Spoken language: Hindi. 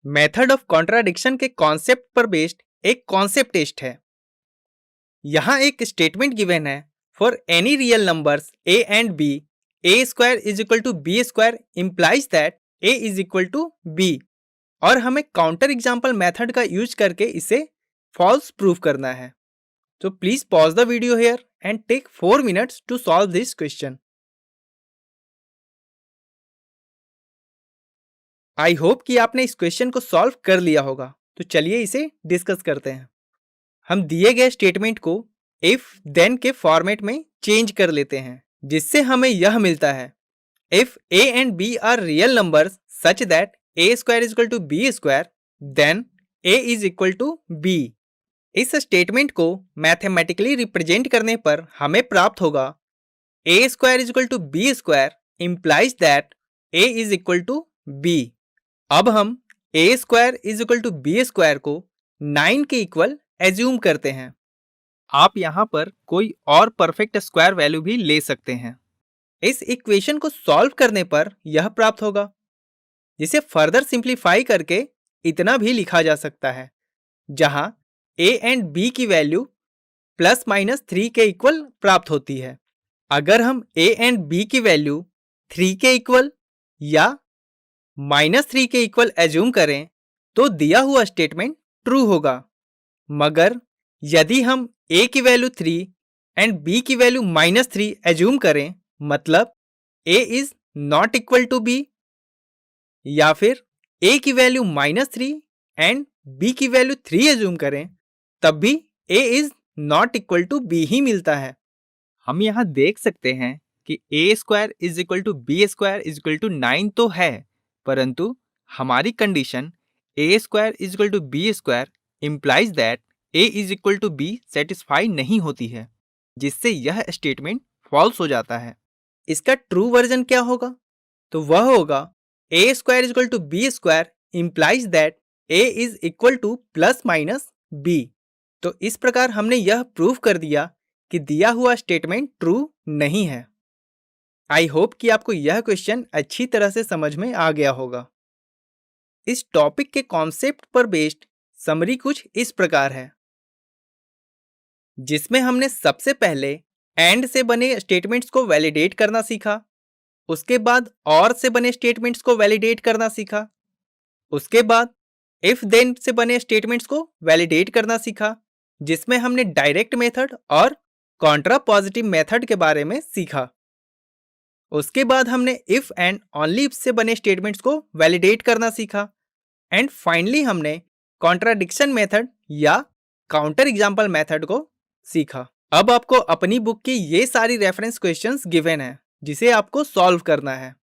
मेथड ऑफ कॉन्ट्राडिक्शन के कॉन्सेप्ट पर बेस्ड एक कॉन्सेप्ट टेस्ट है। यहाँ एक स्टेटमेंट गिवन है, for any real numbers a and b, a square is equal to b square implies that a is equal to b, और हमें काउंटर एग्जाम्पल मेथड का यूज करके इसे फॉल्स प्रूव करना है। तो please pause the video here and take 4 minutes to solve this question. I hope कि आपने इस क्वेश्चन को सॉल्व कर लिया होगा। तो चलिए इसे डिस्कस करते हैं। हम दिए गए स्टेटमेंट को इफ देन के फॉर्मेट में चेंज कर लेते हैं, जिससे हमें यह मिलता है, if a and b are real numbers such that a square is equal to b square, then a is equal to b। इस स्टेटमेंट को मैथमेटिकली रिप्रेजेंट करने पर हमें प्राप्त होगा, a square is equal to b square implies that a is equal to b। अब हम a square is equal to b square को 9 के इक्वल एज्यूम करते हैं। आप यहाँ पर कोई और परफेक्ट स्क्वायर वैल्यू भी ले सकते हैं। इस इक्वेशन को सॉल्व करने पर यह प्राप्त होगा, जिसे फर्दर सिंप्लीफाई करके इतना भी लिखा जा सकता है, जहां a एंड b की वैल्यू ±3 के इक्वल प्राप्त होती है। अगर हम a एंड b की वैल्यू 3 के इक्वल या -3 के इक्वल एज्यूम करें तो दिया हुआ स्टेटमेंट ट्रू होगा, मगर यदि हम a की वैल्यू 3 एंड b की वैल्यू -3 एज्यूम करें, मतलब a is not equal to b, या फिर a की वैल्यू -3 एंड b की वैल्यू 3 एज्यूम करें, तब भी a is not equal to b ही मिलता है। हम यहाँ देख सकते हैं कि a square is equal to b square is equal to 9 तो है, परंतु हमारी condition a square is equal to b square implies that a is equal to b satisfy नहीं होती है, जिससे यह स्टेटमेंट फॉल्स हो जाता है। इसका ट्रू वर्जन क्या होगा? तो वह होगा a square is equal to b square implies that a is equal to ±b। तो इस प्रकार हमने यह प्रूव कर दिया कि दिया हुआ स्टेटमेंट ट्रू नहीं है। आई होप कि आपको यह क्वेश्चन अच्छी तरह से समझ में आ गया होगा। इस टॉपिक के कॉन्सेप्ट पर बेस्ड समरी कुछ इस प्रकार है, जिसमें हमने सबसे पहले एंड से बने स्टेटमेंट्स को वैलिडेट करना सीखा, उसके बाद और से बने स्टेटमेंट्स को वैलिडेट करना सीखा, उसके बाद इफ देन से बने स्टेटमेंट्स को वैलिडेट करना सीखा, जिसमें हमने डायरेक्ट मेथड और कॉन्ट्रापॉजिटिव मेथड के बारे में सीखा। उसके बाद हमने इफ एंड ओनली इफ से बने स्टेटमेंट्स को वैलिडेट करना सीखा, एंड फाइनली हमने कॉन्ट्राडिक्शन मेथड या काउंटर एग्जाम्पल मेथड को सीखा। अब आपको अपनी बुक की ये सारी रेफरेंस क्वेश्चंस गिवन है, जिसे आपको सॉल्व करना है।